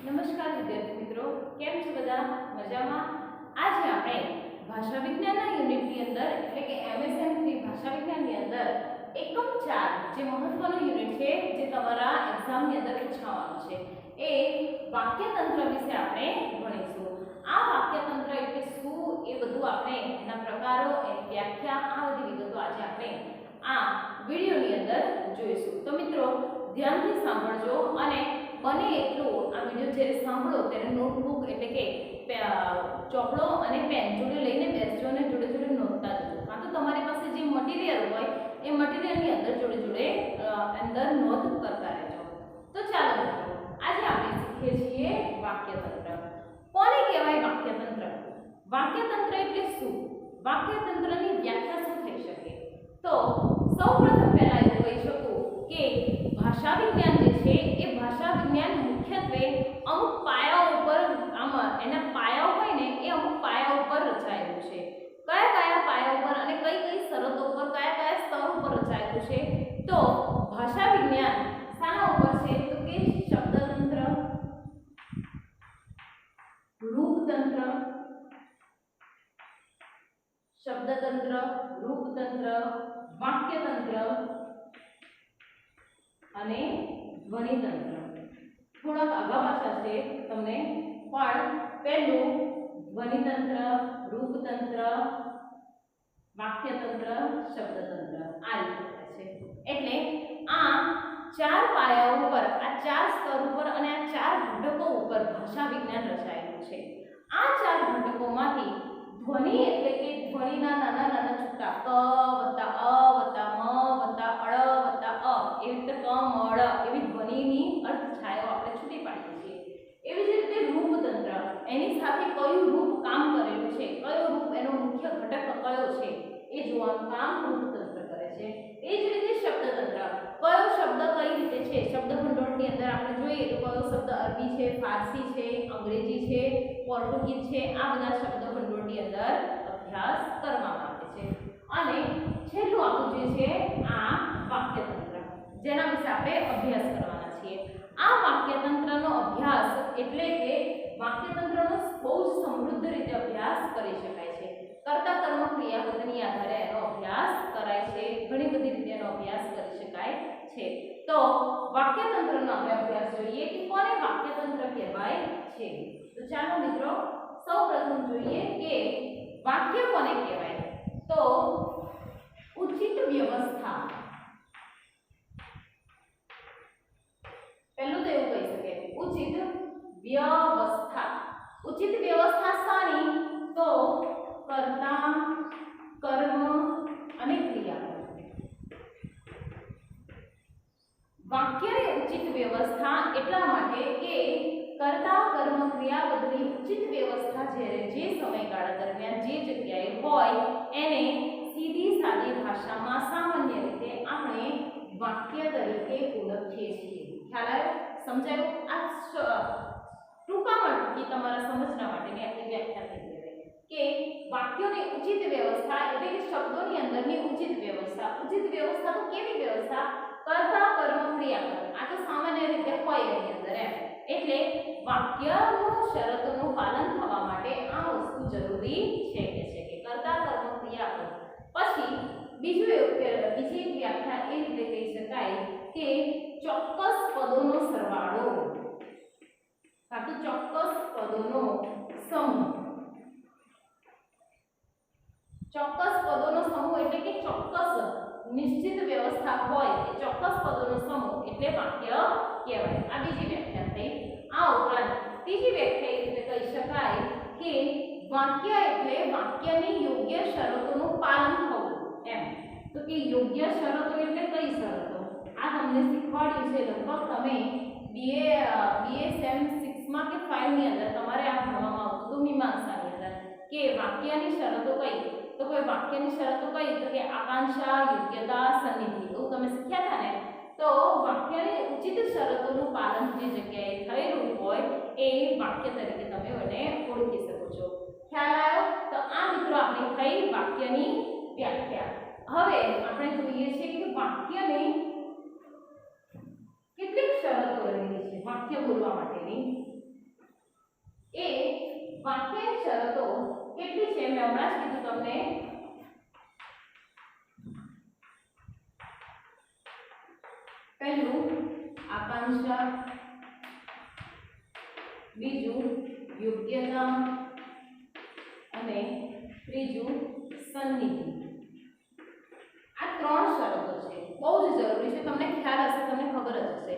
નમસ્કાર વિદ્યાર્થી મિત્રો, કેમ છો બધા? મજામાં? આજે આપણે ભાષા વિજ્ઞાનના યુનિટની અંદર એટલે કે MSN ભાષા વિજ્ઞાનની અંદર એકમ 4 જે મહત્વનું યુનિટ છે, જે તમારા એક્ઝામની અંદર પૂછાવાનું છે, એ વાક્યતંત્ર વિશે આપણે ભણીશું. આ વાક્યતંત્ર એટલે શું, એ બધું આપણે એના પ્રકારો, એની વ્યાખ્યા, આ બધી વિગતો આજે આપણે આ વિડિયોની અંદર જોઈશું. તો મિત્રો ધ્યાનથી સાંભળજો અને બને એટલું આ વિડિયો જ્યારે સાંભળો ત્યારે નોટબુક એટલે કે ચોપડો અને પેન જોડે લઈને બેસજો અને જોડે જોડે નોટતા જજો. કાં તો તમારી પાસે જે મટીરીયલ હોય એ મટીરીયલની અંદર જોડે જોડે અંદર નોંધ કરતા રહેજો. તો ચાલો મિત્રો, આજે આપણે શીખીએ છીએ વાક્યતંત્ર. કોને કહેવાય વાક્યતંત્ર? વાક્યતંત્ર એટલે શું? વાક્યતંત્રની વ્યાખ્યા શું થઈ શકે? તો સૌપ્રથમ પહેલા એવું કહી શકું કે ભાષા વિજ્ઞાન જે છે એ ભાષા વિજ્ઞાન મુખ્યત્વે અમુક પાયાઓ ઉપર એના પાયાઓ હોય ને એ અમુક પાયાઓ ઉપર રચાયેલું છે. કયા કયા પાયા ઉપર અને કઈ કઈ શરતો ઉપર, કયા કયા સ્તર ઉપર રચાયેલું છે? તો ભાષા વિજ્ઞાન શાના ઉપર છે? તો કે શબ્દતંત્ર, રૂપતંત્ર, શબ્દતંત્ર, રૂપતંત્ર, વાક્યતંત્ર અને ધ્વનિતંત્ર. થોડાક આગા પાછા છે તમને, પણ પહેલું ધ્વનિતંત્ર, રૂપતંત્ર, વાક્યતંત્ર, શબ્દતંત્ર આ રીતે છે. એટલે આ ચાર પાયાઓ ઉપર, આ ચાર સ્તર ઉપર અને આ ચાર ઘટકો ઉપર ભાષા વિજ્ઞાન રચાયેલું છે. આ ચાર ઘટકોમાંથી ધ્વનિ એટલે કે ધ્વનિના નાના નાના છૂટા ક વત્તા અ વત્તા મ વત્તા અળ વત્તા અ એવી રીતે ક મ ળ એવી ધ્વનિની અર્થ છાયો આપણે છૂટી પાડીએ છીએ. એવી જ રીતે રૂપતંત્ર, એની સાથે કયું રૂપ કામ કરેલું છે, કયો રૂપ એનો મુખ્ય ઘટક કયો છે એ જોવાનું કામ રૂપતંત્ર કરે છે. એ જ રીતે શબ્દતંત્ર, કયો શબ્દ કઈ રીતે છે, શબ્દ ભંડોળની અંદર આપણે જોઈએ તો કયો શબ્દ અરબી છે, ફારસી છે, અંગ્રેજી છે, પોર્ટુગીઝ છે, આ બધા શબ્દ ભંડોળની અંદર અભ્યાસ કરવામાં આવે છે. અને છેલ્લું આપણું જે છે આ વાક્યતંત્ર, જેના વિશે આપણે અભ્યાસ કરવાના છીએ. આ વાક્યતંત્રનો અભ્યાસ એટલે કે વાક્યતંત્રનો બહુ જ સમૃદ્ધ રીતે અભ્યાસ કરી શકાય છે. કર્તા કર્મ ક્રિયાપદની આધારે એનો અભ્યાસ કરાય છે, ઘણી બધી રીતે એનો અભ્યાસ કરી શકાય છે. તો વાક્યતંત્રનો આપણે અભ્યાસ જોઈએ કે કોને વાક્યતંત્ર કહેવાય છે. તો ચાલો મિત્રો સૌપ્રથમ જોઈએ કે વાક્ય કોને કહેવાય. તો ઉચિત વ્યવસ્થા, પહેલું તો એવું કહી શકે ઉચિત વ્યવસ્થા. ઉચિત વ્યવસ્થા શાની? તો કર્તા, કર્મ અને ક્રિયાપદ. વાક્યની ઉચિત વ્યવસ્થા એટલા માટે કે કર્તા, કર્મ, ક્રિયાપદની ઉચિત વ્યવસ્થા જ્યારે જે સમયગાળા દરમિયાન જે જગ્યાએ હોય એને સીધી સાદી ભાષામાં સામાન્ય રીતે આપણે વાક્ય તરીકે ઓળખીએ છીએ. ખ્યાલ આવ્યો? સમજાયું? આ ટૂંકામાં ટૂંકી તમારા સમજના માટેની આટલી વ્યાખ્યા થઈ ગઈ કે વાક્યોની ઉચિત વ્યવસ્થા એટલે કે શબ્દોની અંદરની ઉચિત વ્યવસ્થા. ઉચિત વ્યવસ્થા તો કેવી વ્યવસ્થા? કર્તા, કર્મ, ક્રિયાપદ આ તો સામાન્ય રીતે હોય એની અંદર એમ. એટલે વાક્યનું શરતોનું પાલન થવા માટે આ વસ્તુ જરૂરી છે કે કર્તા, કર્મ, ક્રિયાપદ. પછી બીજી વ્યાખ્યા એ રીતે કહી શકાય કે ચોક્કસ પદોનો સરવાળો કાં તો ચોક્કસ પદોનો સમૂહ. ચોક્કસ પદોનો સમૂહ એટલે કે ચોક્કસ નિશ્ચિત વ્યવસ્થા હોય એ ચોક્કસ પદોનો સમૂહ એટલે વાક્ય કહેવાય. આ બીજી વ્યાખ્યા થઈ. આ ઉપરાંત ત્રીજી વ્યાખ્યા એ રીતે કહી શકાય કે વાક્ય એટલે વાક્યની યોગ્ય શરતોનું પાલન થવું એમ. તો કે યોગ્ય શરતો એટલે કઈ શરતો? આ તમને શીખવાડ્યું છે લગભગ તમે BSM 6 માં કે 5 ની અંદર તમારે આ ભણવામાં આવતું હતું મીમાંસાની અંદર કે વાક્યની શરતો કઈ? તો કોઈ વાક્યની શરતો કઈ? તો કે આકાંક્ષા, યોગ્યતા, સન્નિધિ. એવું તમે શીખ્યા હતા ને? તો વાક્યની ઉચિત શરતોનું પાલન જે જગ્યાએ થયેલું હોય એ વાક્ય તરીકે તમે એને ઓળખી શકો છો. ખ્યાલ આવ્યો? તો આ મિત્રો આપણે થઈ વાક્યની વ્યાખ્યા. હવે આપણે જોઈએ છે કે વાક્યની કેટલીક શરતો રહેલી છે વાક્ય બોલવા માટેની. હમણાં જ કીધું તમને પહેલું આકાંક્ષા, બીજું યોગ્યતા અને ત્રીજું સન્નિધિ. આ ત્રણ શરતો છે, બહુ જ જરૂરી છે. તમને ખ્યાલ હશે, તમને ખબર જ હશે.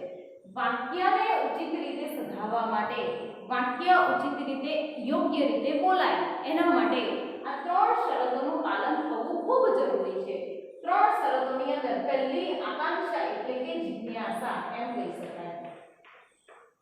વાક્યને ઉચિત રીતે સધાવવા માટે, વાક્ય ઉચિત રીતે યોગ્ય રીતે બોલાય એના માટે આ ત્રણ શરતોનું પાલન થવું ખૂબ જરૂરી છે. ત્રણ શરતોની અંદર પહેલી આકાંક્ષા એટલે કે જિજ્ઞાસા એમ કહી શકાય.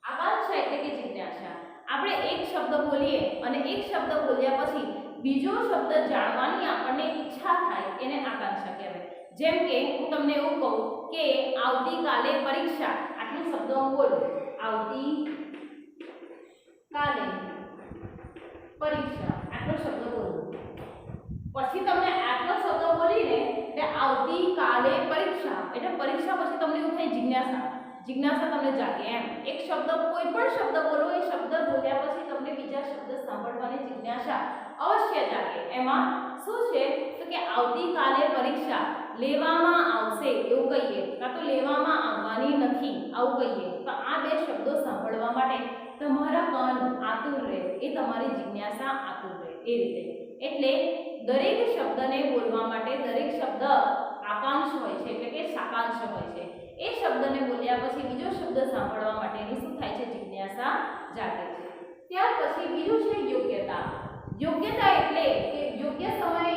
આકાંક્ષા એટલે કે જિજ્ઞાસા. આપણે એક શબ્દ બોલીએ અને એક શબ્દ બોલ્યા પછી બીજો શબ્દ જાણવાની આપણને ઈચ્છા થાય એને આકાંક્ષા કહેવાય. જેમ કે હું તમને એવું કહું કે આવતીકાલે પરીક્ષા, આટલું શબ્દ હું બોલું, આવતીકાલે પરીક્ષા, આટલો શબ્દ બોલું. પછી તમને આટલો શબ્દ બોલીને એટલે આવતીકાલે પરીક્ષા એટલે પરીક્ષા પછી તમને એવું થાય જિજ્ઞાસા તમને જાગે એમ. એક શબ્દ, કોઈ પણ શબ્દ બોલો, એ શબ્દ બોલ્યા પછી તમને બીજા શબ્દ સાંભળવાની જિજ્ઞાસા અવશ્ય જાગે. એમાં શું છે તો કે આવતીકાલે પરીક્ષા લેવામાં આવશે એવું કહીએ, કાં તો લેવામાં આવવાની નથી આવું કહીએ, તો આ બે શબ્દો સાંભળવા માટે તમારા કાન આતુર રહે, એ તમારી જિજ્ઞાસા આતુર રહે એ રીતે. એટલે દરેક શબ્દને બોલવા માટે દરેક શબ્દ આકાંક્ષ હોય છે એટલે કે સાકાંક્ષ હોય છે. એ શબ્દને બોલ્યા પછી બીજો શબ્દ સાંભળવા માટેની શું થાય છે? જિજ્ઞાસા જાગે છે. ત્યાર પછી બીજું છે યોગ્યતા. યોગ્યતા એટલે કે યોગ્ય સમયે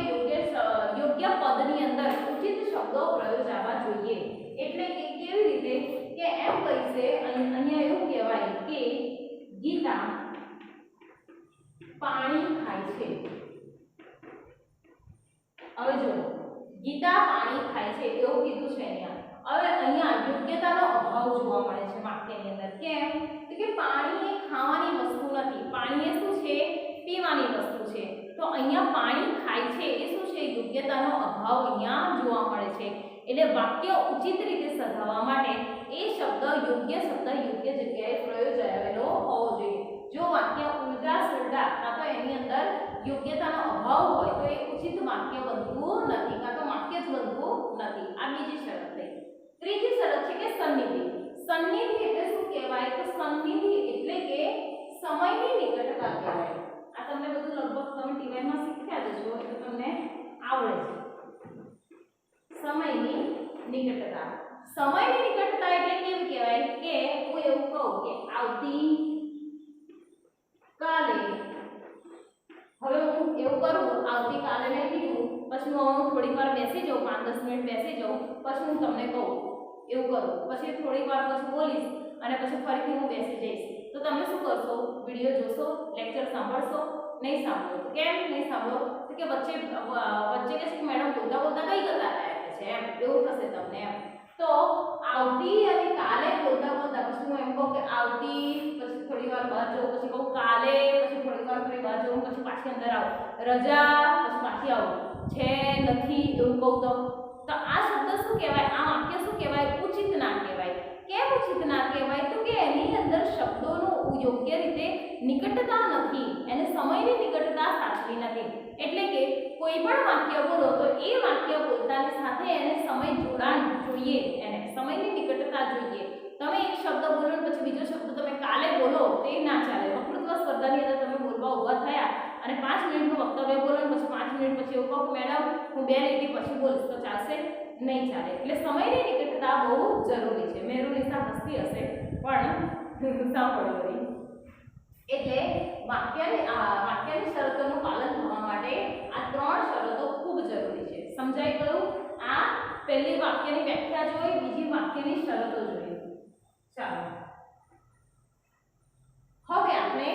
યોગ્ય પદની અંદર ઉચિત શબ્દો પ્રયોજાવા જોઈએ. એટલે કે કેવી રીતે કે એમ કહીશે, અહીંયા એવું કહેવાય કે ગીતા પાણી ખાય છે. હવે જો ગીતા પાણી ખાય છે એવું કીધું છે અહીંયા. હવે અહીંયા યોગ્યતાનો અભાવ જોવા મળે છે વાક્યની અંદર. કેમ? તો કે પાણી એ ખાવાની વસ્તુ નથી, પાણી એ શું છે? પીવાની વસ્તુ છે. તો અહીંયા પાણી ખાય છે એ શું છે? યોગ્યતાનો અભાવ અહીંયા જોવા મળે છે. એટલે વાક્ય ઉચિત રીતે સધાવવા માટે એ શબ્દ યોગ્ય જગ્યાએ પ્રયોજાયેલો હોવો જોઈએ. જો વાક્ય ઉલટા સુલટા કાં તો એની અંદર યોગ્યતાનો અભાવ હોય તો એ ઉચિત વાક્ય બનતું નથી, કાં તો વાક્ય જ બનતું નથી. આ બીજી શરત થઈ. ત્રીજી શરત છે કે સન્નિધિ. સન્નિધિ એટલે શું કહેવાય? તો સન્નિધિ એટલે કે સમયની નિકટતા કહેવાય. આ તમને બધું લગભગ તમે ટીવાયમાં શીખ્યા જ છો એટલે તમને આવડે છે. સમયની નિકટતા. સમયની નિકટતા એટલે કેવી કહેવાય? કે હું એવું કહું કે આવતી કાલે, હવે હું એવું કરું, આવતીકાલે મેં કીધું, પછી હું થોડીક વાર બેસી જાઉં, 5-10 મિનિટ બેસી જાઉં, પછી હું તમને કહું એવું કરું, પછી થોડીક વાર પછી બોલીશ અને પછી ફરીથી હું બેસી જઈશ. તો તમે શું કરશો? વિડીયો જોશો, લેક્ચર સાંભળશો? નહીં સાંભળો. કેમ નહીં સાંભળો? તો કે વચ્ચે કે છે મેડમ બોલતા કઈ કલાક આવ્યા છે એમ એવું થશે તમને એમ. તો આવતી અને કાલે બોલતા પછી હું એમ કહું કે આવતી, પછી થોડી વાર બહાર જાઉં, પછી કહું કાલે, પછી થોડી વાર ફરી બહાર જાઉં, પછી પાછી અંદર આવું, રજા, પછી પાછી આવું, છે નથી એવું કહું તો આ શબ્દ શું કહેવાય? આ વાક્ય શું કહેવાય? ઉચિત ના કહેવાય. કેમ ઉચિત ના કહેવાય? તો કે એની અંદર શબ્દોનું યોગ્ય રીતે નિકટતા નથી, એને સમયની નિકટતા સાચવી નથી. એટલે કે કોઈ પણ વાક્ય બોલો તો એ વાક્ય બોલતાની સાથે એને સમય જોડાણ જોઈએ, એને સમયની નિકટતા જોઈએ. તમે એક શબ્દ બોલો પછી બીજો શબ્દ તમે કાલે બોલો તે ના ચાલે. વક્તૃત્વ સ્પર્ધાની અંદર તમે બોલવા ઊભા થયા અને 5 મિનિટનું વક્તવ્ય બોલો પછી 5 મિનિટ પછી એવું કહો મેડમ હું 2 લીટી પછી બોલીશ, તો ચાલશે? નહીં ચાલે. એટલે સમયની નિકટતા બહુ જરૂરી છે. મેરુનિશા હસતી હશે પણ સાંભળો. એટલે વાક્યની શરતોનું પાલન થવા માટે આ 3 શરતો ખૂબ જરૂરી છે. સમજાઈ ગયું? આ પહેલી વાક્યની વ્યાખ્યા જોઈ, બીજી વાક્યની શરતો જોઈ. ચાલો હવે આપણે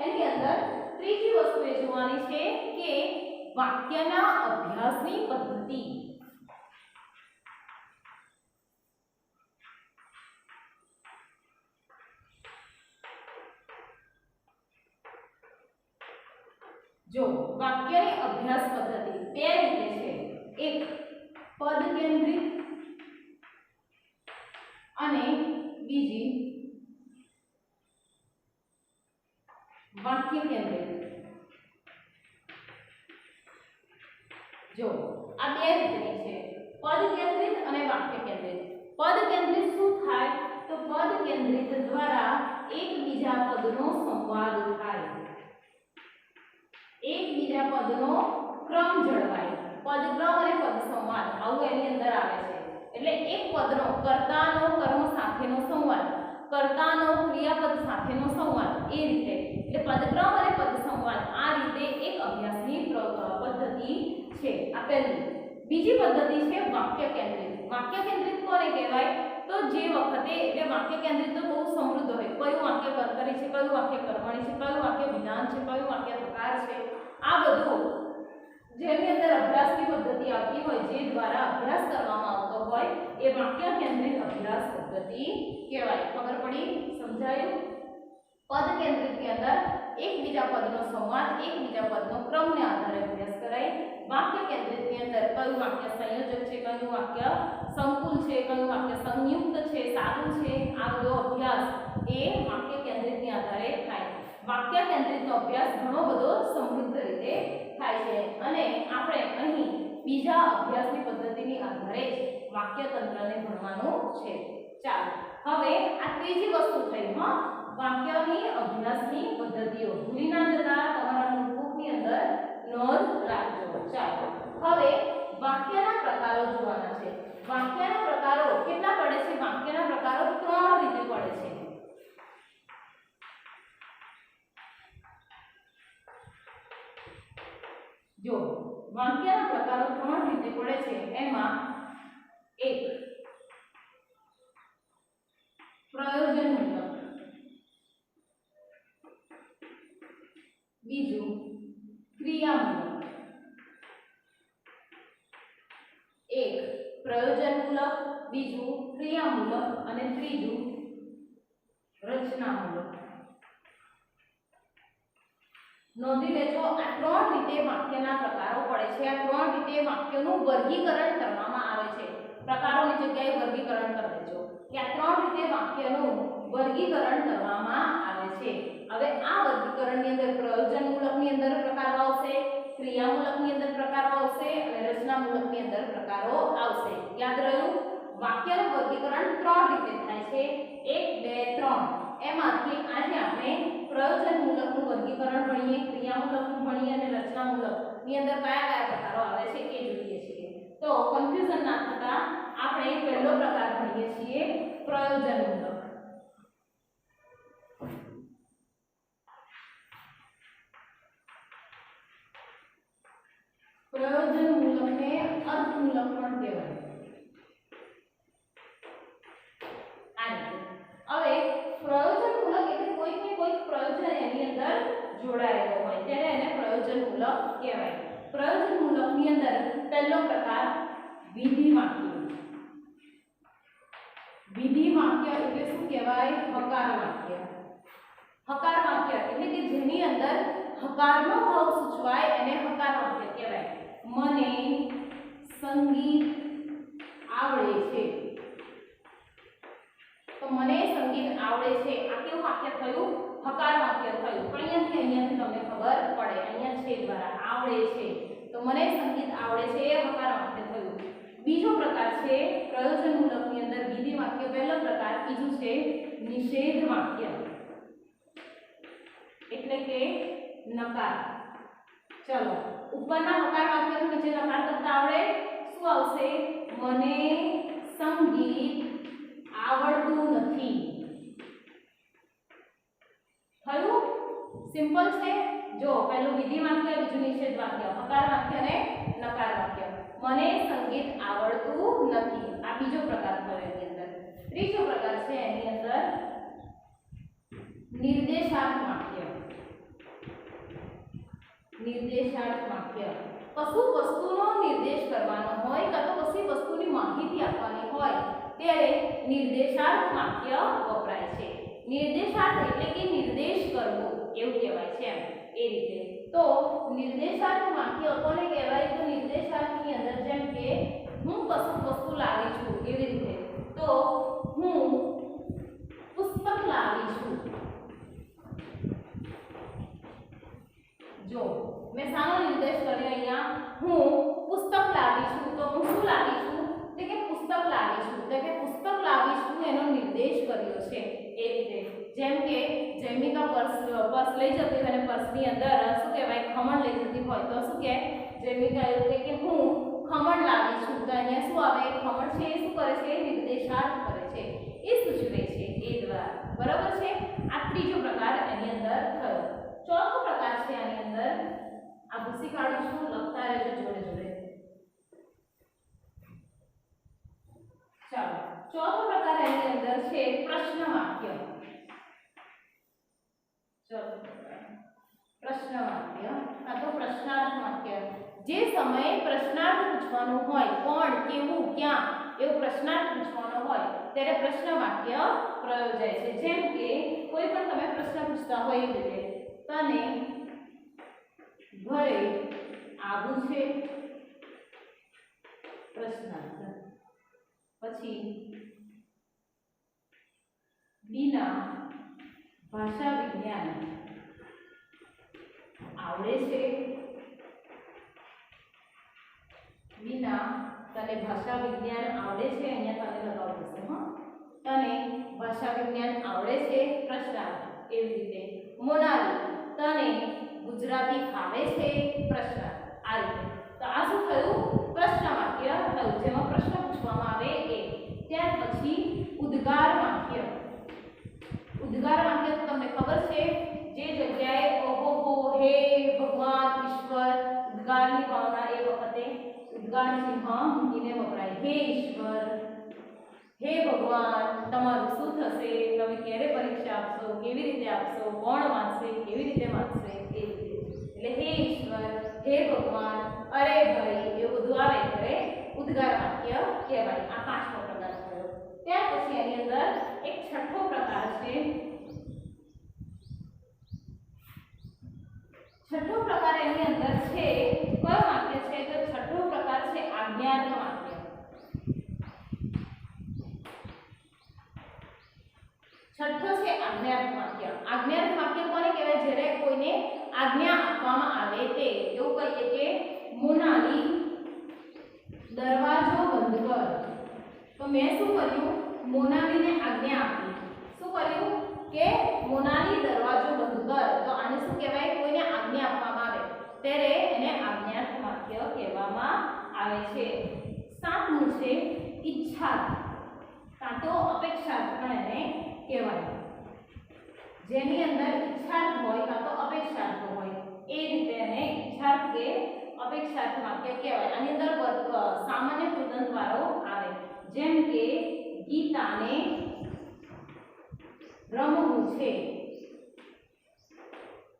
એની અંદર ત્રીજી વસ્તુ એ જોવાની છે કે વાક્યના અભ્યાસની પદ્ધતિ. જો વાક્યની અભ્યાસ પદ્ધતિ 2 રીતે છે. એક પદ કેન્દ્રિત અને બીજી વાક્ય કેન્દ્રિત. જો આ બે રીતની છે, પદ કેન્દ્રિત અને વાક્ય કેન્દ્રિત. પદ કેન્દ્રિત શું થાય તો પદ કેન્દ્રિત દ્વારા એકબીજા પદનો સંવાદ થાય, એકબીજા પદનો ક્રમ જળવાય. પદક્રમ અને પદ સંવાદ આવું એની અંદર આવે છે. એટલે એક પદનો કર્તાનો કર્મ સાથેનો સંવાદ, કર્તાનો ક્રિયાપદ સાથેનો સંવાદ, એ રીતે. એટલે પદક્રમ અને પદ સંવાદ આ રીતે એક અભ્યાસની પદ્ધતિ છે. આ પહેલી. બીજી પદ્ધતિ છે વાક્ય કેન્દ્રિત. વાક્ય કેન્દ્રિત કોને કહેવાય તો જે વખતે એટલે વાક્ય કેન્દ્રિત તો બહુ સમૃદ્ધ હોય. કયું વાક્ય કર્તરી છે, કયું વાક્ય કર્મણી છે, કયું વાક્ય વિધાન છે, કયું વાક્ય હકાર છે, આ બધું જેની અંદર અભ્યાસની પદ્ધતિ આવતી હોય, જે દ્વારા અભ્યાસ કરવામાં આવતો હોય, એ વાક્ય કેન્દ્રિત અભ્યાસ પદ્ધતિ કહેવાય. ખબર પડી? સમજાયું? પદ કેન્દ્રિતની અંદર એકબીજા પદનો સંવાદ, એકબીજા પદનો ક્રમને આધારે અભ્યાસ કરાય. વાક્ય કેન્દ્રિતની અંદર કયું વાક્ય સંયોજક છે, કયું વાક્ય સંકુલ છે, કયું વાક્ય સંયુક્ત છે, સાદું છે, આ બધો અભ્યાસ એ વાક્ય કેન્દ્રિતની આધારે થાય. વાક્ય કેન્દ્રિતનો અભ્યાસ ઘણો બધો સમૃદ્ધ રીતે થાય છે અને આપણે અહીં બીજા અભ્યાસની પદ્ધતિની આધારે જ વાક્ય તંત્રને ભણવાનું છે. ચાલો હવે આ ત્રીજી વસ્તુ થઈ વાક્યની અભ્યાસની પદ્ધતિઓ. ભૂલી ના જતા, તમારા નોટબુકની અંદર નોંધ રાખજો. ચાલો હવે વાક્યના પ્રકારો જોવાના છે. વાક્યના પ્રકારો કેટલા પડે છે? વાક્યના પ્રકારો 3 રીતે પડે છે. જો વાક્યના પ્રકારો 3 રીતે પડે છે. એમાં એક પ્રયોજનમૂલક, બીજું ક્રિયામૂલક. એક પ્રયોજનમૂલક, બીજું ક્રિયામૂલક અને ત્રીજું રચનામૂલક. નોંધી લેજો, આ 3 રીતે વાક્યના પ્રકારો પડે છે. આ 3 રીતે વાક્યનું વર્ગીકરણ કરવામાં આવે છે. પ્રકારોની જગ્યાએ વર્ગીકરણ કરી દેજો કે આ 3 રીતે વાક્યનું વર્ગીકરણ કરવામાં આવે છે. હવે આ વર્ગીકરણની અંદર પ્રયોજનમૂલકની અંદર પ્રકારો આવશે, ક્રિયામૂલકની અંદર પ્રકારો આવશે અને રચનામૂલકની અંદર પ્રકારો આવશે. યાદ રહ્યું? વાક્યનું વર્ગીકરણ 3 રીતે થાય છે. 1 2 3. એમાંથી આજે આપણે પ્રયોજનમૂલકનું વર્ગીકરણ ભણીએ, ક્રિયામૂલકનું ભણીએ અને રચનામૂલકની અંદર કયા કયા પ્રકારો આવે છે એ જોઈએ છીએ. તો કન્ફ્યુઝન ના થતા આપણે પહેલો પ્રકાર ભણીએ છીએ પ્રયોજનમૂલક. પ્રયોજનમૂલકને અર્થમૂલક પણ કહેવાય. હવે પ્રયોજનમૂલક એટલે કોઈક ને કોઈક પ્રયોજન એની અંદર જોડાયેલો હોય ત્યારે એને પ્રયોજનમૂલક કહેવાય. પ્રયોજનમૂલકની અંદર પહેલો પ્રકાર વિધિ વાક્ય. વિધિ વાક્ય એટલે શું કહેવાય? હકાર વાક્ય. હકાર વાક્ય એટલે કે જેની અંદર હકારનો ભાવ સૂચવાય એને હકાર વાક્ય કહેવાય. મને સંગીત આવડે છે. તો મને સંગીત આવડે છે, આ કેવું વાક્ય થયું? હકાર વાક્ય થયું. પણ અહીંયાથી તમને ખબર પડે, અહીંયા છે દ્વારા આવડે છે, તો મને સંગીત આવડે છે એ હકાર વાક્ય થયું. બીજો પ્રકાર છે પ્રયોજનમૂલકની અંદર વિધિ વાક્ય પહેલો પ્રકાર. બીજું છે નિષેધ વાક્ય એટલે કે નકાર. ચલો ઉપરના હકાર વાક્યનું નીચે નકાર કરતા આવડે. શું આવશે? મને સંગીત આવડતું નથી. થયું? સિમ્પલ છે. જો પહેલું વિધિ વાક્ય, બીજું નિષેધ વાક્ય, હકાર વાક્ય અને નકાર વાક્ય. મને સંગીત આવડતું નથી, આ બીજો પ્રકાર થયો એની અંદર. ત્રીજો પ્રકાર છે એની અંદર નિર્દેશાર્થ વાક્ય. નિર્દેશાર્થ વાક્ય કશું વસ્તુનો નિર્દેશ કરવાનો હોય કાં તો કશી વસ્તુની માહિતી આપવાની હોય ત્યારે નિર્દેશાર્થ વાક્ય વપરાય છે. નિર્દેશાર્થ એટલે કે નિર્દેશ કરવો એવું કહેવાય છે. એ રીતે તો નિર્દેશાર્થ વાક્ય કોને કહેવાય? તો નિર્દેશાર્થની અંદર જેમ કે હું કશું વસ્તુ લાવી છું એવી રીતે, તો હું પુસ્તક લાવી છું. જો મેં શાનો નિર્દેશ કર્યો? અહીંયા હું પુસ્તક જેમાં પર્સ લઈ જતી હોય અને પર્સની અંદર શું કહેવાય ખમણ લઈ જતી હોય તો શું કહે જેમી કહ્યું કે હું ખમણ લાવી છું તો અહીંયા શું આવે ખમણ છે એ શું કરે છે નિર્દેશાર્થ કરે છે એ સૂચવે છે એ દ્વારા બરાબર છે આ ત્રીજો પ્રકાર એની અંદર થયો ચોથો પ્રકાર છે આની અંદર આ ભૂસી કાઢીશું લખતા રહેજો જોડે જોડે ચાલો ચોથો પ્રકાર એની અંદર છે પ્રશ્ન વાક્ય પ્રશ્ન વાક્ય કાં તો પ્રશ્નાર્થ વાક્ય જે સમયે પ્રશ્નાર્થ પૂછવાનો હોય કોણ કેવું ક્યાં એવો પ્રશ્નાર્થ પૂછવાનો હોય ત્યારે પ્રશ્ન વાક્ય પ્રયોજાય છે જેમ કે કોઈ પણ તમે પ્રશ્ન પૂછતા હોય એ રીતે તને ઘરે આવું છે પ્રશ્નાર્થ પછી બીના ભાષા વિજ્ઞાન આવડે છે બીના તને ભાષા વિજ્ઞાન આવડે છે અહીંયા તને લગાવવું પડશે હા તને ભાષા વિજ્ઞાન આવડે છે પ્રશ્નાર્થ એવી રીતે મોનાલી તને ગુજરાતી ફાવે છે પ્રશ્નાર્થ આ રીતે તો આ શું થયું પ્રશ્ન વાક્ય થયું જેમાં પ્રશ્ન પૂછવામાં આવે એ ત્યાર પછી ઉદ્ગાર વાક્ય ઉદ્ગાર વાક્ય તો તમને ખબર છે જે જગ્યાએ ઓહો હે ભગવાન ઈશ્વર ઉદ્ગારની ભાવના એ વખતે ઉદ્ગાર ચિહ્ન મૂકીને વપરાય હે ઈશ્વર હે ભગવાન તમારું શું થશે તમે ક્યારે પરીક્ષા આપશો કેવી રીતે આપશો કોણ વાંચશે કેવી રીતે વાંચશે એ રીતે એટલે હે ઈશ્વર હે ભગવાન અરે ભાઈ એ બધું આવે ત્યારે ઉદ્ગાર વાક્ય કહેવાય આ પાંચમો પ્રકાર થયો ત્યાર પછી એની અંદર એક છઠ્ઠો પ્રકાર છે છઠ્ઠો પ્રકાર એની અંદર છે કયો વાક્ય છે તો છઠ્ઠો પ્રકાર છે આજ્ઞાર્થ વાક્ય છઠ્ઠો છે આજ્ઞાર્થ વાક્ય આજ્ઞાર્થ વાક્ય કોને કહેવાય જ્યારે કોઈને આજ્ઞા આપવામાં આવે તે એવું કહીએ કે મોનાલી દરવાજો બંધ કર તો મેં શું કર્યું મોનાલીને આજ્ઞા આપી શું કર્યું કે મોનાલી દરવાજો બંધ કર તો આને શું કહેવાય કોઈને આજ્ઞા આપવામાં આવે ત્યારે એને આજ્ઞાર્થ વાક્ય કહેવામાં આવે છે સાતમું છે ઈચ્છાર્થ કાં તો અપેક્ષાર્થ પણ એને કહેવાય જેની અંદર ઈચ્છાર્થ હોય કાં તો અપેક્ષાર્થ હોય એ રીતે એને ઈચ્છાર્થ કે અપેક્ષાર્થ વાક્ય કહેવાય આની અંદર સામાન્ય કૃદંત વાળો આવે જેમ કે ગીતાને રમવું છે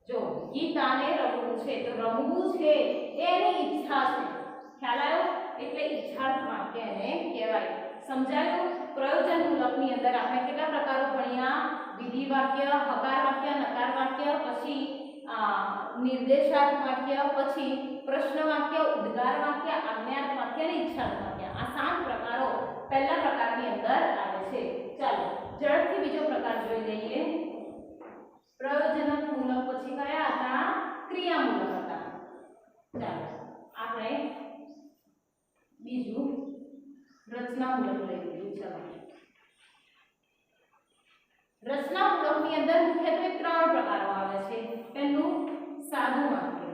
જો ગીતાને રમવું છે તો રમવું છે એની ઈચ્છા છે ખ્યાલ આવ્યો એટલે ઈચ્છાર્થ વાક્ય એને કહેવાય સમજાયું પ્રયોજનમૂલકની અંદર આપણે કેટલા પ્રકારો ભણ્યા વિધિ વાક્ય હકાર વાક્ય નકાર વાક્ય પછી નિર્દેશાર્થ વાક્ય પછી પ્રશ્ન વાક્ય ઉદ્ગાર વાક્ય આજ્ઞાર્થ વાક્ય અને ઈચ્છાર્થ વાક્ય આ 7 પ્રકારો પહેલા પ્રકારની અંદર આવે છે ચાલો ઝડપથી બીજો પ્રકાર જોઈ લઈએ પ્રયોજનમૂલક પછી કયા હતા ક્રિયામૂલક હતા ચાલો આપણે બીજું રચનામૂલક લઈ લીધું ચાલો રચનામૂલકની અંદર મુખ્યત્વે 3 પ્રકારો આવે છે પહેલું સાદું વાક્ય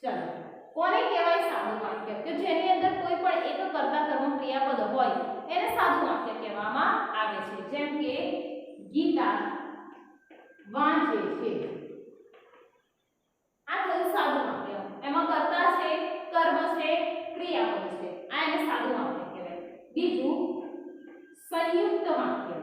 ચાલો કોને કહેવાય સાદું વાક્ય કે જેની અંદર કોઈ પણ એક કર્તા કર્મ ક્રિયાપદ હોય એને સાદું વાક્ય કહેવામાં આવે છે જેમ કે ગીતા વાંચે છે આ થયું સાદું વાક્ય એમાં કર્તા છે કર્મ છે ક્રિયાપદ છે આ એને સાદું વાક્ય કહેવાય બીજું સંયુક્ત વાક્ય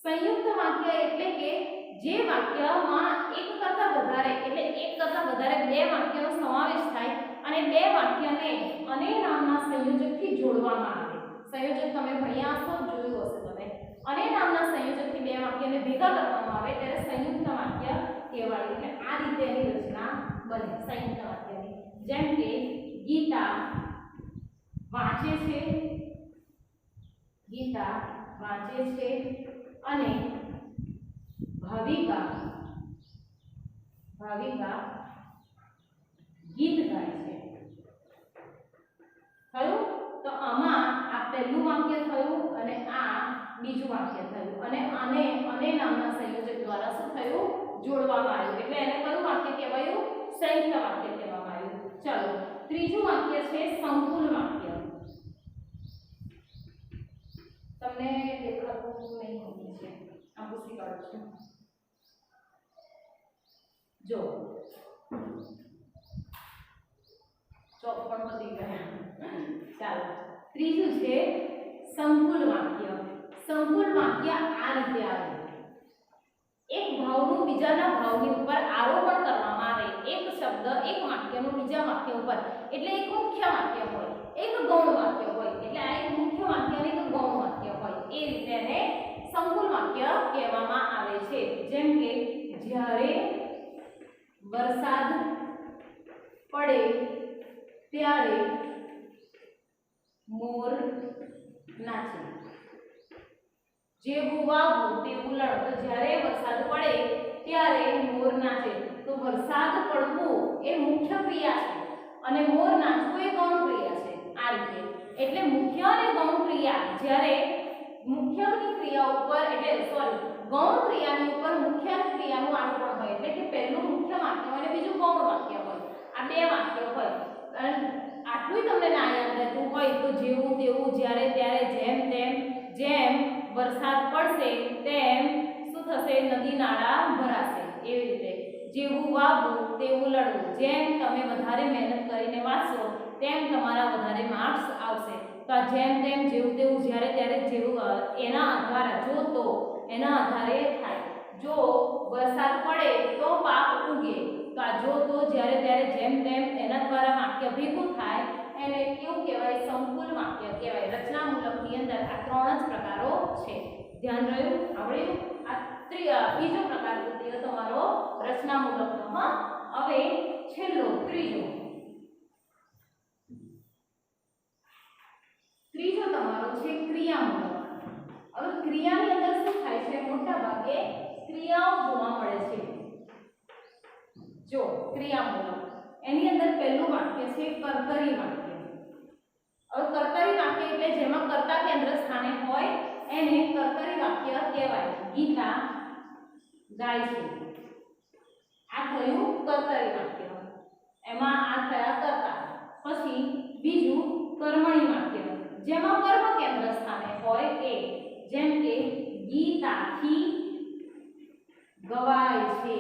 સંયુક્ત વાક્ય એટલે કે જે વાક્યમાં એક કરતા વધારે એટલે એક કરતા વધારે બે વાક્યનો સમાવેશ થાય અને બે વાક્યને અને નામના સંયોજકથી જોડવામાં આવે સંયોજક તમે ભણ્યા હશો જોયું હશે તમે અને નામના સંયોજકથી બે વાક્યને ભેગા કરવામાં આવે ત્યારે સંયુક્ત વાક્ય કહેવાય એટલે આ રીતે એની રચના બને સંયુક્ત વાક્યની જેમ કે ગીતા વાંચે છે ગીતા વાંચે છે અને ભાવિકા ગીત ગાય છે થયું તો આમાં આ પહેલું વાક્ય થયું અને આ બીજું વાક્ય થયું અને આને નામના સંયોજક દ્વારા શું થયું જોડવામાં આવ્યું એટલે એને કયું વાક્ય કહેવાયું સંયુક્ત વાક્ય કહેવામાં આવ્યું ચલો ત્રીજું વાક્ય છે સંકુલ વાક્ય તમને દેખાતું નહીં હોવું છે આ પૂછી કાઢું છું જો ચોક પણ પતી ગયા ચાલો ત્રીજું છે સંકુલ વાક્ય આ રીતે આવે એક ભાવનું બીજાના ભાવની ઉપર આરોપણ કરવામાં આવે એક શબ્દ એક વાક્યનું બીજા વાક્ય ઉપર એટલે એક મુખ્ય વાક્ય હોય એક ગૌણ વાક્ય હોય એટલે આ એક મુખ્ય વાક્ય અને એક ગૌણ વાક્ય હોય એ રીતે એને સંકુલ વાક્ય કહેવામાં આવે છે જેમ કે જ્યારે વરસાદ પડે ત્યારે મોર નાચે જેવું વાવું તેવું લડ તો જ્યારે વરસાદ પડે ત્યારે મોર નાચે તો વરસાદ પડવું એ મુખ્ય ક્રિયા છે અને મોર નાચવું એ ગૌણ ક્રિયા છે આ રીતે એટલે મુખ્ય અને ગૌણ ક્રિયા જ્યારે મુખ્યની ક્રિયા ઉપર એટલે સોરી ગૌણ ક્રિયાની ઉપર મુખ્ય ક્રિયાનું આરોપણ હોય એટલે કે પહેલું મુખ્ય વાક્ય હોય અને બીજું ગૌણ વાક્ય હોય આ બે વાક્ય હોય આટલું તમને ના યાદ રહેતું હોય તો જેવું તેવું જ્યારે ત્યારે જેમ તેમ જેમ વરસાદ પડશે તેમ શું થશે નદી નાળા ભરાશે એવી રીતે જેવું વાવવું તેવું લડવું જેમ તમે વધારે મહેનત કરીને વાંચશો તેમ તમારા વધારે માર્ક્સ આવશે તો આ જેમ તેમ જેવું તેવું જ્યારે ત્યારે જેવું એના આધારે જો તો એના આધારે થાય જો વરસાદ પડે તો પાક ઉગે તો આ જો તો જ્યારે ત્યારે જેમ તેમ એના દ્વારા વાક્ય ભેગું થાય એને કેવું કહેવાય સંકુલ વાક્ય કહેવાય રચનામૂલકની અંદર આ ત્રણ જ પ્રકારો છે ધ્યાન રહ્યું આવડ્યું આ બીજો પ્રકાર થયો તમારો રચનામૂલકનો હવે છેલ્લો ત્રીજો તમારો છે ક્રિયામૂલક હવે ક્રિયાની અંદર શું થાય છે મોટા ભાગે ક્રિયાઓ જોવા મળે છે જો ક્રિયામૂલક એની અંદર પહેલું વાક્ય છે કર્તરી વાક્ય હવે કર્તરી વાક્ય એટલે જેમાં કર્તા કેન્દ્ર સ્થાને હોય એને કર્તરી વાક્ય કહેવાય ગીતા ગાય છે આ થયું કર્તરી વાક્ય એમાં આ થયા કર્તા પછી બીજું કર્મણી વાક્ય જેમાં કર્મ કેન્દ્ર સ્થાને હોય એ જેમ કે ગીતાથી ગવાય છે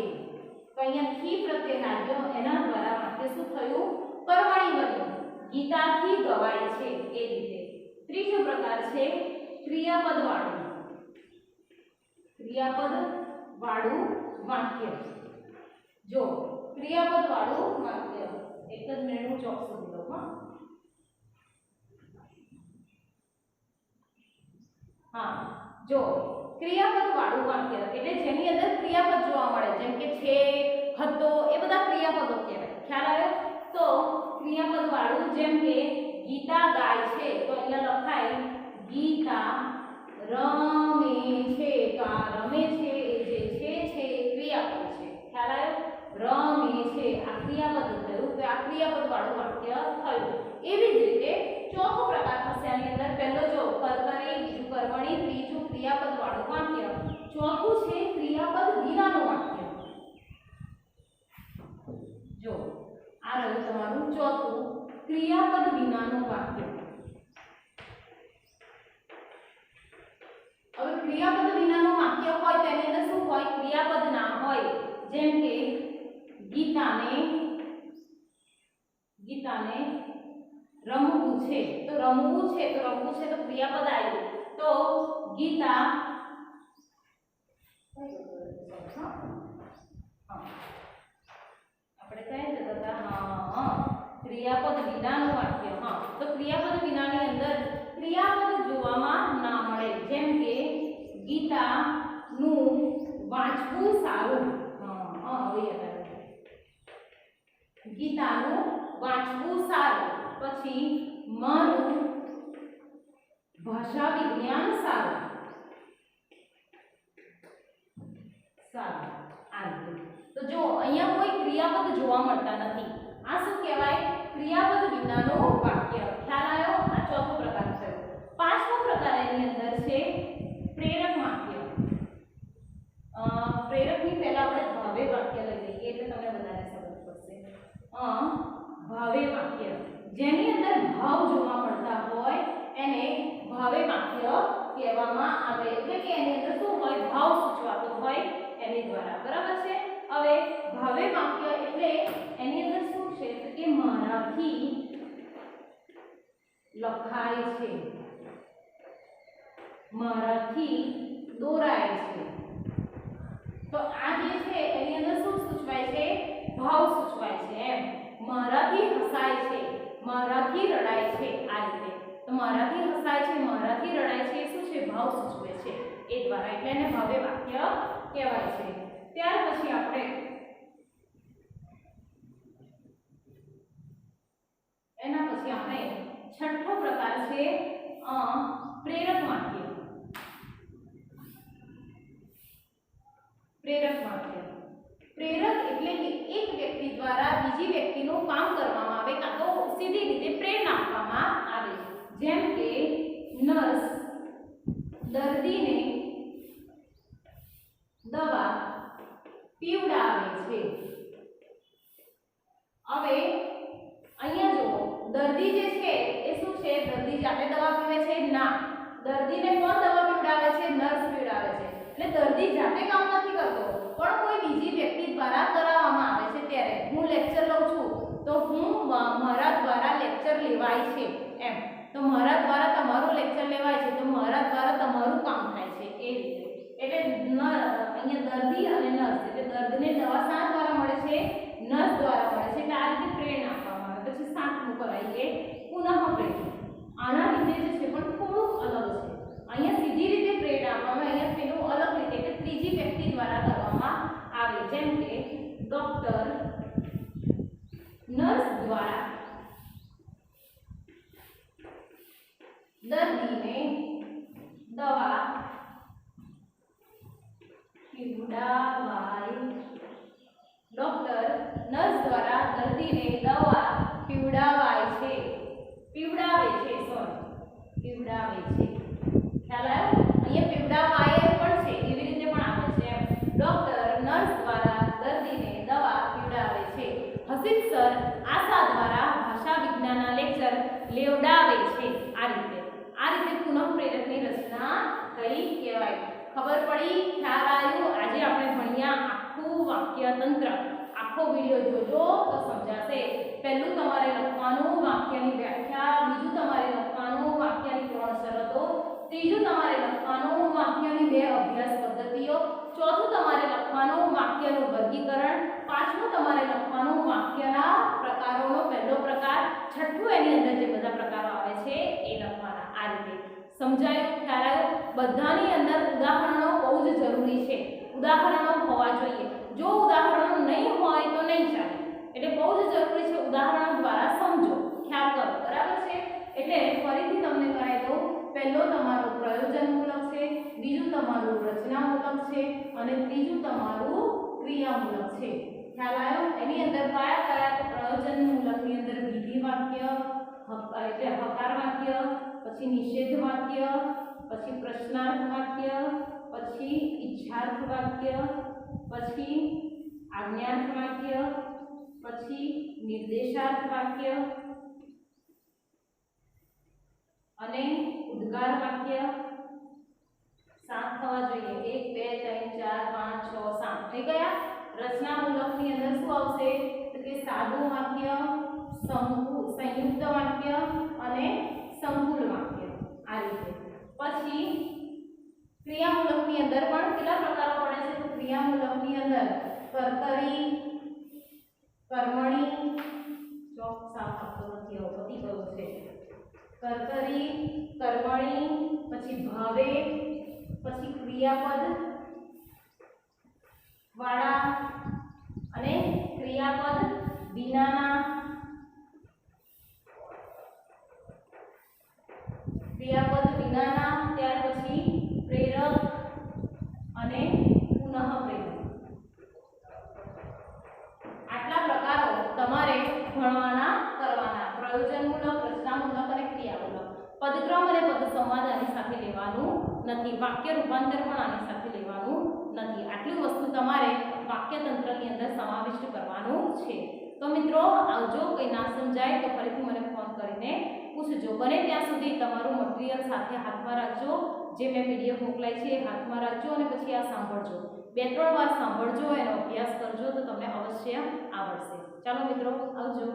તો અહીંયા થી પ્રત્યય લાગ્યો એના દ્વારા વાક્ય શું થયું કર્મણી બન્યું ગીતાથી ગવાય છે એ રીતે ત્રીજો પ્રકાર છે ક્રિયાપદ વાળું વાક્ય જો ક્રિયાપદ વાળું વાક્ય એક જ મિનિટ હું ચોક સુધી લઉં હા જો ક્રિયાપદ વાળું વાક્ય એટલે જેની અંદર ક્રિયાપદ જોવા મળે જેમ કે છે હતો એ બધા ક્રિયાપદો કહેવાય ખ્યાલ આવ્યો તો ક્રિયાપદ વાળું જેમ કે ગીતા ગાય છે તો અહીંયા લખાય ગીતા રમે છે તો આ રમે છે એ જે છે એ ક્રિયાપદ છે ખ્યાલ આવ્યો રમે છે આ ક્રિયાપદ થયું તો આ ક્રિયાપદ વાળું વાક્ય થયું એવી જ રીતે ચોથો પ્રકાર થશે આની અંદર પહેલો જો કર્તરી બીજું કર્મણી ત્રીજું ક્રિયાપદ વાળું વાક્ય ચોથું છે ક્રિયાપદ વિનાનું વાક્ય જો આ રહ્યું તમારું ચોથું ક્રિયાપદ વિનાનું વાક્ય હવે ક્રિયાપદ વિનાનું વાક્ય હોય તેની અંદર શું હોય ક્રિયાપદ ના હોય જેમ કે ગીતાને રમવું છે તો રમવું છે તો ક્રિયાપદ આવ્યું તો ગીતા આપણે કઈ જતા હતા ક્રિયાપદ વિનાનું વાક્ય તો ક્રિયાપદ વિનાની અંદર ક્રિયાપદ જોવામાં ના મળે જેમ કે ગીતાનું વાંચવું સારું ગીતાનું વાંચવું સારું પછી મારું ભાષા વિજ્ઞાન સારું તો જો અહીંયા કોઈ ક્રિયાપદ જોવા મળતા નથી આ શું કહેવાય ક્રિયાપદ વિનાનું વાક્ય ખ્યાલ આવ્યો આ ચોથો પ્રકાર થયો પાંચમો પ્રકાર એની અંદર છે પ્રેરક વાક્ય ભાવે વાક્ય, જેની અંદર ભાવ જોવા મળતા હોય એને ભાવે વાક્ય કહેવામાં આવે, એટલે કે એની અંદર શું હોય, ભાવ સૂચવાતો હોય એની દ્વારા, બરાબર છે। હવે ભાવે વાક્ય એટલે એની અંદર શું છે કે મારાથી લખાય છે, મારાથી દોરાય છે, તો આ જે છે એની અંદર શું સૂચવાય છે, ભાવ સૂચવાય છે એમ। મારાથી હસાય છે, મારાથી રડાય છે, આ રીતે તો મારાથી હસાય છે, મારાથી રડાય છે એ શું છે, ભાવ સૂચવે છે એ દ્વારા, એટલે એને ભાવે વાક્ય કહેવાય છે। ત્યાર પછી આપણે એના પછી આપણે છઠ્ઠો પ્રકાર છે પ્રેરક વાક્ય। પ્રેરક વાક્ય, પ્રેરક એટલે કે એક વ્યક્તિ દ્વારા બીજી વ્યક્તિનું કામ કરવામાં આવે કાં તો સીધી રીતે પ્રેરણા આપવામાં આવે, જેમ કે નર્સ દર્દીને દવા પીવડાવે છે। હવે અહીંયા જો દર્દી જે છે એ શું છે, દર્દી જાતે દવા પીવે છે ના, દર્દીને કોણ દવા પીવડાવે છે, નર્સ પીવડાવે છે, એટલે દર્દી જાતે કામ નથી કરતો પણ કોઈ બીજી વ્યક્તિ દ્વારા કરાવવામાં આવે છે। ત્યારે હું લેક્ચર લઉં છું તો હું મારા દ્વારા લેક્ચર લેવાય છે એમ, તો મારા દ્વારા તમારું લેક્ચર લેવાય છે, તો મારા દ્વારા તમારું કામ થાય છે એ રીતે, એટલે અહીંયા દર્દી અને નર્સ, એટલે દર્દને દવા શા દ્વારા મળે છે, નર્સ દ્વારા મળે છે, એટલે આ રીતે પ્રેરણા આપવામાં આવે। પછી સાતમું કરાઈએ પુનઃ પ્રેરણા, આના રીતે જે છે પણ થોડુંક અલગ છે, અહીંયા સીધી રીતે પ્રેરણા આપવામાં, અહીંયા પેલું અલગ રીતે એટલે ત્રીજી વ્યક્તિ દ્વારા કરવામાં આવે, જેમ કે ડોક્ટર નર્સ દ્વારા દર્દીને દવા પીવડાવાય, ડોક્ટર નર્સ દ્વારા દર્દીને દવા પીવડાવાય છે, પીવડાવે છે, સોરી પીવડાવે છે, ખ્યાલ આવ્યો, અહીંયા પીવડાવાય પણ છે એવી રીતે પણ આવે છે એમ, ડોક્ટર નર્સ દ્વારા દર્દીને દવા પીવડાવે છે। હસીબ સર આશા દ્વારા ભાષા વિજ્ઞાનના લેક્ચર લેવડાવે છે, આ રીતે પુનઃ પ્રેરકની રચના કઈ કહેવાય, ખબર પડી, ખ્યાલ આવ્યો। આજે આપણે ભણ્યા આખું વાક્યતંત્ર, આખો વિડિયો જોજો તો સમજાશે। પહેલું તમારે લખવાનું વાક્યની વ્યાખ્યા, બીજું તમારે લખવાનું વાક્યની 3 શરતો, ત્રીજું તમારે લખવાનું વાક્યની 2 અભ્યાસ પદ્ધતિઓ, ચોથું તમારે લખવાનું વાક્યનું વર્ગીકરણ, પાંચમું તમારે લખવાનું વાક્યના પ્રકારોનો પહેલો પ્રકાર, છઠ્ઠું એની અંદર જે બધા પ્રકારો આવે છે એ લખવાના। આ રીતે સમજાયું, ખ્યાલ આવ્યો? બધાની અંદર ઉદાહરણો બહુ જ જરૂરી છે, ઉદાહરણો હોવા જોઈએ, જો ઉદાહરણો નહીં હોય તો નહીં ચાલે, એટલે બહુ જ જરૂરી છે ઉદાહરણો દ્વારા સમજો, ખ્યાલ કરો, બરાબર છે। એટલે ફરીથી તમને કરાવી દઉં, પહેલો તમારો પ્રયોજનમૂલક છે, બીજું તમારું રચનામૂલક છે અને ત્રીજું તમારું ક્રિયામૂલક છે, ખ્યાલ આવ્યો? એની અંદર કયા કયા, પ્રયોજનમૂલકની અંદર વિધિ વાક્ય એટલે હકાર વાક્ય, પછી નિષેધ વાક્ય, પછી પ્રશ્નાર્થ વાક્ય, પછી ઈચ્છાર્થ વાક્ય, પછી આજ્ઞાર્થ વાક્ય, પછી નિર્દેશાર્થ વાક્ય અને ઉદ્ગાર વાક્ય। 7 થવા જોઈએ, 1 2 3 4 5 6 7 થઈ ગયા। રચનામૂલકની અંદર શું આવશે તો કે સાદું વાક્ય, સંયુક્ત વાક્ય અને સંકુલ વાક્ય, આ રીતે। પછી ક્રિયામૂલકની અંદર પણ કેટલા પ્રકારો પડે છે તો ક્રિયામૂલકની અંદર કર્તરી, કર્મણી, ચોક સાફ આપતો નથી આવતો, પતી ગયો છે, કર્તરી, કર્મણી, પછી ભાવે, પછી ક્રિયાપદ વાળા અને ક્રિયાપદ વિનાના, ક્રિયાપદ વિનાના, ત્યાર પછી પ્રેરક અને પુનઃ પ્રેરક, આટલા પ્રકારો તમારે ભણવાના કરવાના, પ્રયોજનમૂલક, રચનામૂલક અને ક્રિયામૂલક। પદક્રમ અને પદસંવાદ આની સાથે લેવાનું નથી, વાક્ય રૂપાંતર પણ આની સાથે લેવાનું નથી, આટલી વસ્તુ તમારે વાક્યતંત્રની અંદર સમાવિષ્ટ કરવાનું છે। તો મિત્રો જો કંઈ ના સમજાય તો ફરીથી મને ફોન કરીને પૂછજો. બને ત્યાં સુધી તમારું મટીરિયલ સાથે હાથમાં રાખજો. જે મેં પીડીએફ મોકલાઈ છે એ હાથમાં રાખજો અને પછી આ સાંભળજો. 2-3 વાર સાંભળજો, એનો અભ્યાસ કરજો તો તમને અવશ્ય આવડશે. ચાલો મિત્રો, આવજો.